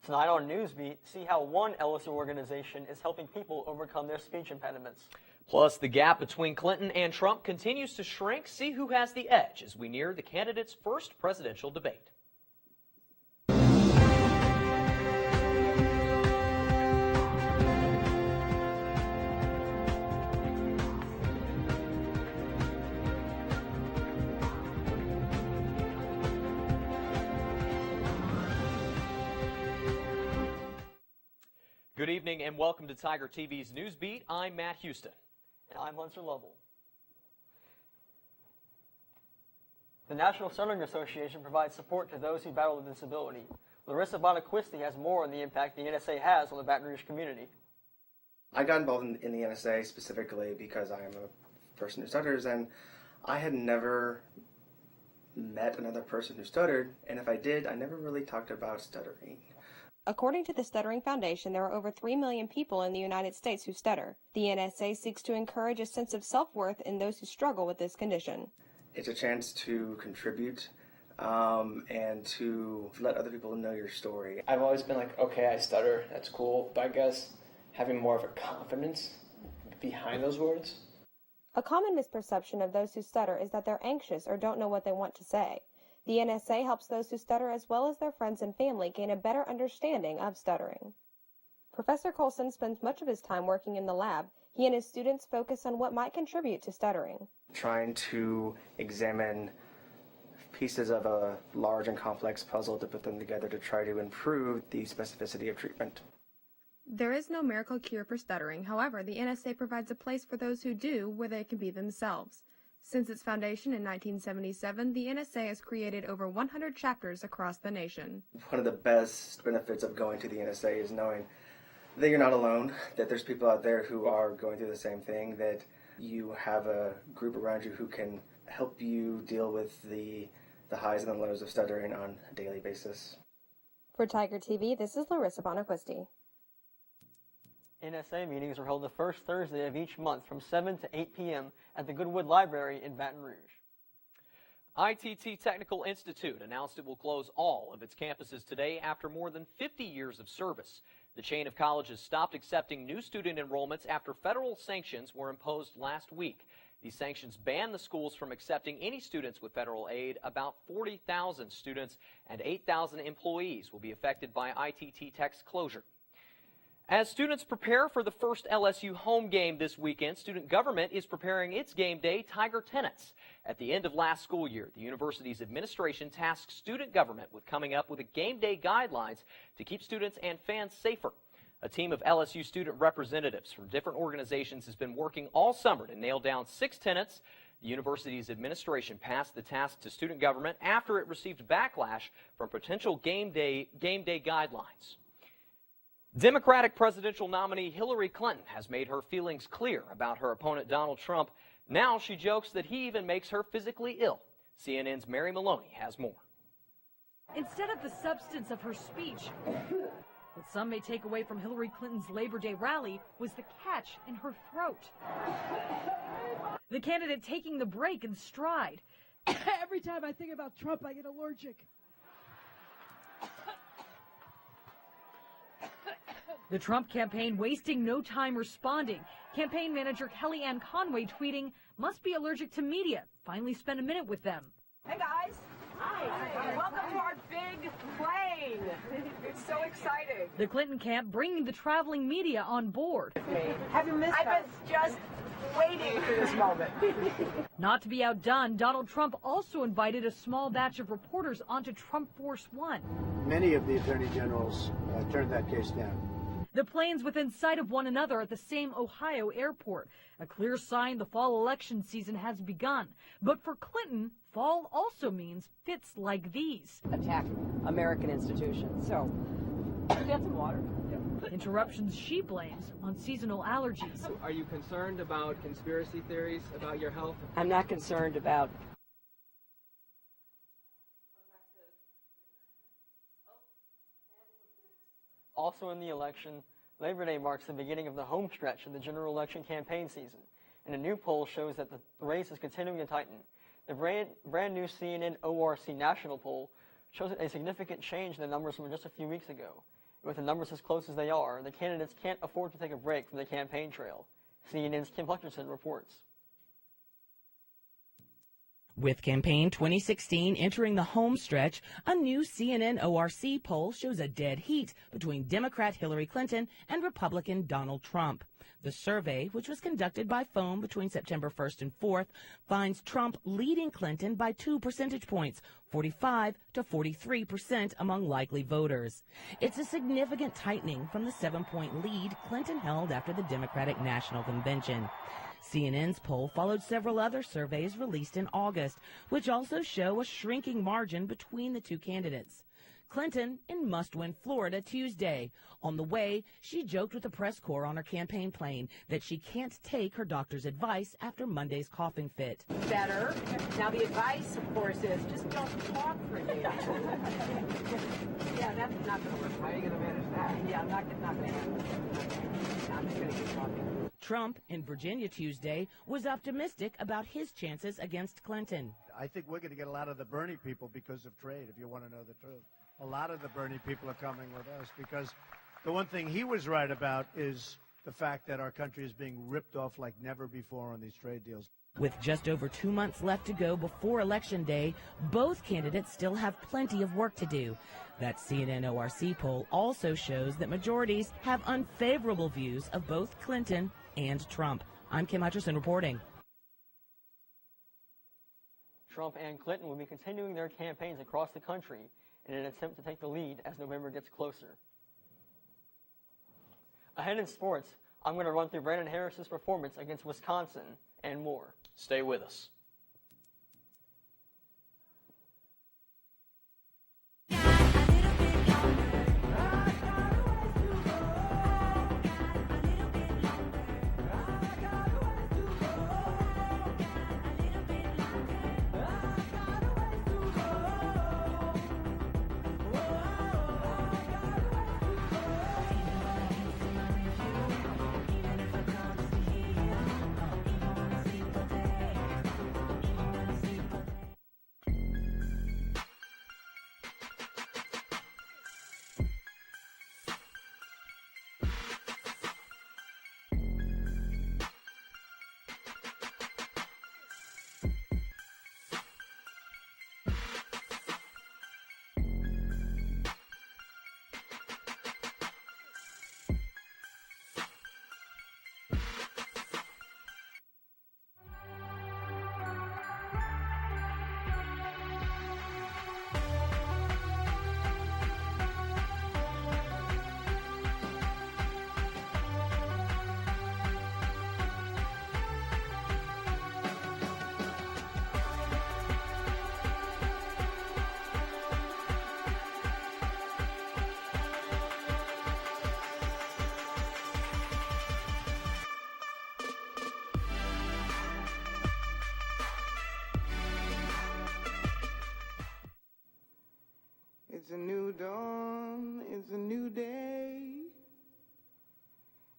Tonight on Newsbeat, see how one LSU organization is helping people overcome their speech impediments. Plus, the gap between Clinton and Trump continues to shrink. See who has the edge as we near the candidates' first presidential debate. Good evening and welcome to Tiger TV's Newsbeat. I'm Matt Houston. And I'm Hunter Lovell. The National Stuttering Association provides support to those who battle with disability. Larissa Bonaquisti has more on the impact the NSA has on the Baton Rouge community. I got involved in the NSA specifically because I am a person who stutters, and I had never met another person who stuttered, and if I did, I never really talked about stuttering. According to the Stuttering Foundation, there are over 3 million people in the United States who stutter. The NSA seeks to encourage a sense of self-worth in those who struggle with this condition. It's a chance to contribute and to let other people know your story. I've always been like, okay, I stutter, that's cool, but I guess having more of a confidence behind those words. A common misperception of those who stutter is that they're anxious or don't know what they want to say. The NSA helps those who stutter as well as their friends and family gain a better understanding of stuttering. Professor Colson spends much of his time working in the lab. He and his students focus on what might contribute to stuttering. Trying to examine pieces of a large and complex puzzle to put them together to try to improve the specificity of treatment. There is no miracle cure for stuttering. However, the NSA provides a place for those who do where they can be themselves. Since its foundation in 1977, the NSA has created over 100 chapters across the nation. One of the best benefits of going to the NSA is knowing that you're not alone, that there's people out there who are going through the same thing, that you have a group around you who can help you deal with the highs and the lows of stuttering on a daily basis. For Tiger TV, this is Larissa Bonaquisti. NSA meetings are held the first Thursday of each month from 7 to 8 p.m. at the Goodwood Library in Baton Rouge. ITT Technical Institute announced it will close all of its campuses today after more than 50 years of service. The chain of colleges stopped accepting new student enrollments after federal sanctions were imposed last week. These sanctions ban the schools from accepting any students with federal aid. About 40,000 students and 8,000 employees will be affected by ITT Tech's closure. As students prepare for the first LSU home game this weekend, student government is preparing its game day, Tiger Tenets. At the end of last school year, the university's administration tasked student government with coming up with a game day guidelines to keep students and fans safer. A team of LSU student representatives from different organizations has been working all summer to nail down 6 tenets. The university's administration passed the task to student government after it received backlash from potential game day guidelines. Democratic presidential nominee Hillary Clinton has made her feelings clear about her opponent Donald Trump. Now she jokes that he even makes her physically ill. CNN's Mary Maloney has more. Instead of the substance of her speech, what some may take away from Hillary Clinton's Labor Day rally was the catch in her throat. The candidate taking the break in stride. Every time I think about Trump, I get allergic. The Trump campaign wasting no time responding. Campaign manager Kellyanne Conway tweeting, "Must be allergic to media. Finally spend a minute with them." Hey guys. Hi. Welcome to our big plane. It's so exciting. The Clinton camp bringing the traveling media on board. Have you missed us? I was just waiting for this moment. Not to be outdone, Donald Trump also invited a small batch of reporters onto Trump Force One. Many of the attorney generals turned that case down. The planes within sight of one another at the same Ohio airport. A clear sign the fall election season has begun. But for Clinton, fall also means fits like these. Attack American institutions. So, get some water. Interruptions she blames on seasonal allergies. Are you concerned about conspiracy theories about your health? I'm not concerned about... Also in the election, Labor Day marks the beginning of the home stretch of the general election campaign season, and a new poll shows that the race is continuing to tighten. The brand new CNN ORC national poll shows a significant change in the numbers from just a few weeks ago. With the numbers as close as they are, the candidates can't afford to take a break from the campaign trail. CNN's Kim Hutcherson reports. With campaign 2016 entering the home stretch, a new CNN ORC poll shows a dead heat between Democrat Hillary Clinton and Republican Donald Trump. The survey, which was conducted by phone between September 1st and 4th, finds Trump leading Clinton by 2 percentage points, 45 to 43% among likely voters. It's a significant tightening from the 7-point lead Clinton held after the Democratic National Convention. CNN's poll followed several other surveys released in August, which also show a shrinking margin between the two candidates. Clinton in must-win Florida Tuesday. On the way, she joked with the press corps on her campaign plane that she can't take her doctor's advice after Monday's coughing fit. Better. Now the advice, of course, is just don't talk for a day. Yeah, that's not going to work. How are you going to manage that? Yeah, I'm not going to manage that. I'm just going to keep talking. Trump in Virginia Tuesday was optimistic about his chances against Clinton. I think we're going to get a lot of the Bernie people because of trade, if you want to know the truth. A lot of the Bernie people are coming with us because the one thing he was right about is the fact that our country is being ripped off like never before on these trade deals. With just over 2 months left to go before Election Day, both candidates still have plenty of work to do. That CNN ORC poll also shows that majorities have unfavorable views of both Clinton and Trump. I'm Kim Hutcherson reporting. Trump and Clinton will be continuing their campaigns across the country in an attempt to take the lead as November gets closer. Ahead in sports, I'm going to run through Brandon Harris's performance against Wisconsin and more. Stay with us. It's a new dawn, it's a new day.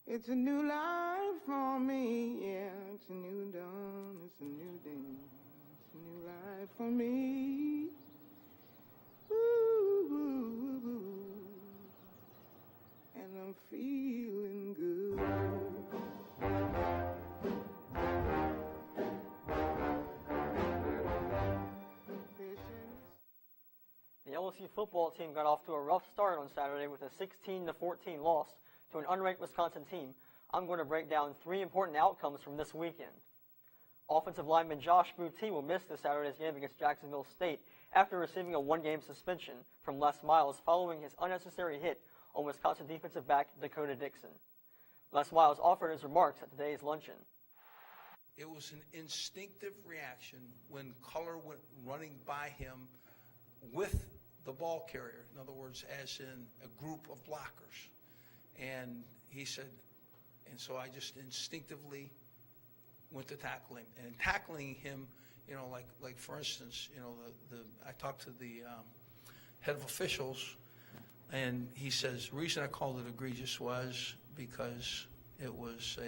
It's a new life for me, yeah. It's a new dawn, it's a new day. It's a new life for me. Ooh, ooh, ooh. And I'm feeling good. The LSU football team got off to a rough start on Saturday with a 16-14 loss to an unranked Wisconsin team. I'm going to break down 3 important outcomes from this weekend. Offensive lineman Josh Boutte will miss this Saturday's game against Jacksonville State after receiving a 1-game suspension from Les Miles following his unnecessary hit on Wisconsin defensive back Dakota Dixon. Les Miles offered his remarks at today's luncheon. It was an instinctive reaction when Color went running by him with the ball carrier, in other words, as in a group of blockers. And he said, and so I just instinctively went to tackle him. And tackling him, you know, like for instance, you know, I talked to the head of officials, and he says, the reason I called it egregious was because it was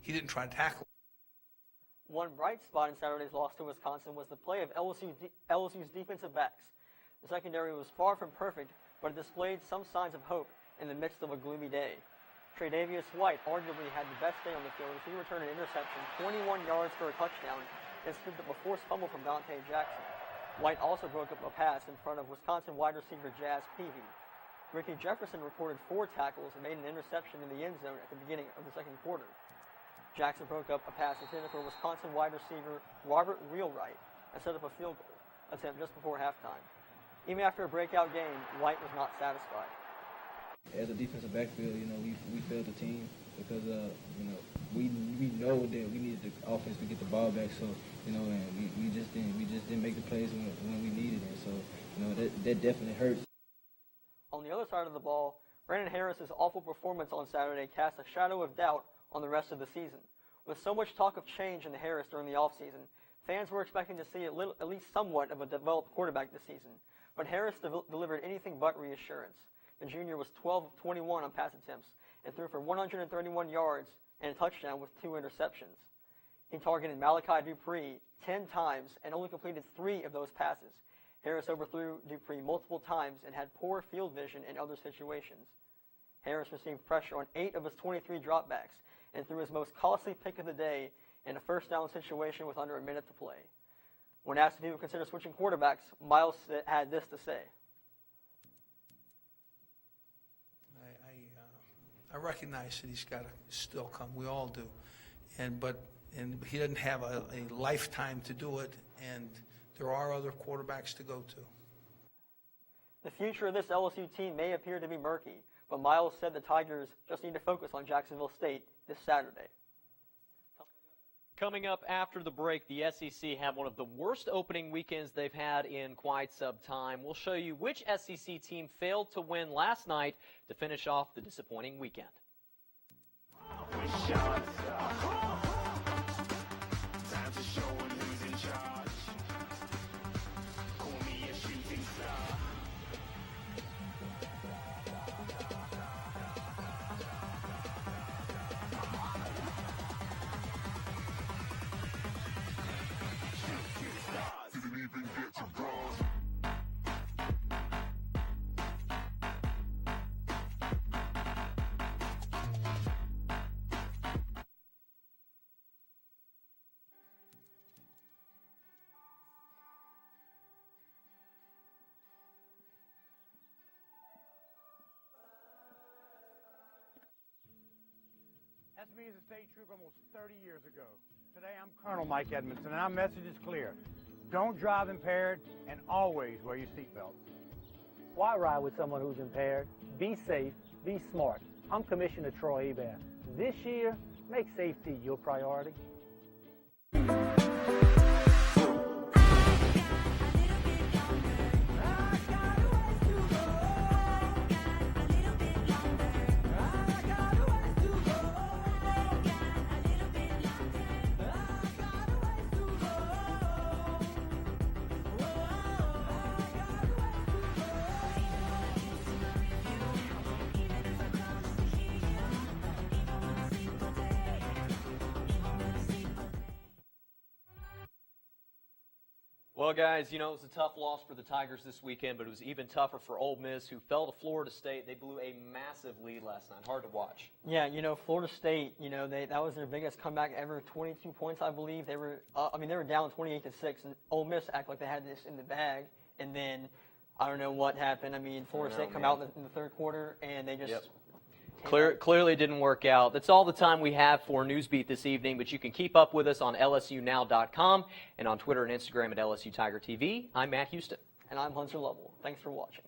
he didn't try to tackle. One bright spot in Saturday's loss to Wisconsin was the play of LSU's defensive backs. The secondary was far from perfect, but it displayed some signs of hope in the midst of a gloomy day. Tre'Davious White arguably had the best day on the field as he returned an interception, 21 yards for a touchdown, and scooped up a forced fumble from Dante Jackson. White also broke up a pass in front of Wisconsin wide receiver Jazz Peavy. Ricky Jefferson recorded 4 tackles and made an interception in the end zone at the beginning of the second quarter. Jackson broke up a pass intended for Wisconsin wide receiver Robert Wheelwright and set up a field goal attempt just before halftime. Even after a breakout game, White was not satisfied. As a defensive backfield, we failed the team because we know that we needed the offense to get the ball back. So and we just didn't make the plays when we needed it. So that definitely hurts. On the other side of the ball, Brandon Harris's awful performance on Saturday cast a shadow of doubt on the rest of the season. With so much talk of change in the Harris during the offseason, fans were expecting to see at least somewhat of a developed quarterback this season. But Harris delivered anything but reassurance. The junior was 12 of 21 on pass attempts and threw for 131 yards and a touchdown with 2 interceptions. He targeted Malachi Dupree 10 times and only completed 3 of those passes. Harris overthrew Dupree multiple times and had poor field vision in other situations. Harris received pressure on 8 of his 23 dropbacks and threw his most costly pick of the day in a first down situation with under a minute to play. When asked if he would consider switching quarterbacks, Miles had this to say. I recognize that he's got to still come. We all do. And he doesn't have a lifetime to do it, and there are other quarterbacks to go to. The future of this LSU team may appear to be murky, but Miles said the Tigers just need to focus on Jacksonville State this Saturday. Coming up after the break, the SEC had one of the worst opening weekends they've had in quite some time. We'll show you which SEC team failed to win last night to finish off the disappointing weekend. That's me as a state trooper almost 30 years ago. Today I'm Colonel Mike Edmondson, and our message is clear. Don't drive impaired, and always wear your seatbelt. Why ride with someone who's impaired? Be safe, be smart. I'm Commissioner Troy Hebert. This year, make safety your priority. Well, guys, it was a tough loss for the Tigers this weekend, but it was even tougher for Ole Miss, who fell to Florida State. They blew a massive lead last night. Hard to watch. Yeah, Florida State, that was their biggest comeback ever, 22 points, I believe. They were down 28-6, and Ole Miss acted like they had this in the bag, and then I don't know what happened. Florida State come out in the third quarter, and they just... Yep. Clearly didn't work out. That's all the time we have for Newsbeat this evening, but you can keep up with us on LSUnow.com and on Twitter and Instagram at LSU Tiger TV. I'm Matt Houston. And I'm Hunter Lovell. Thanks for watching.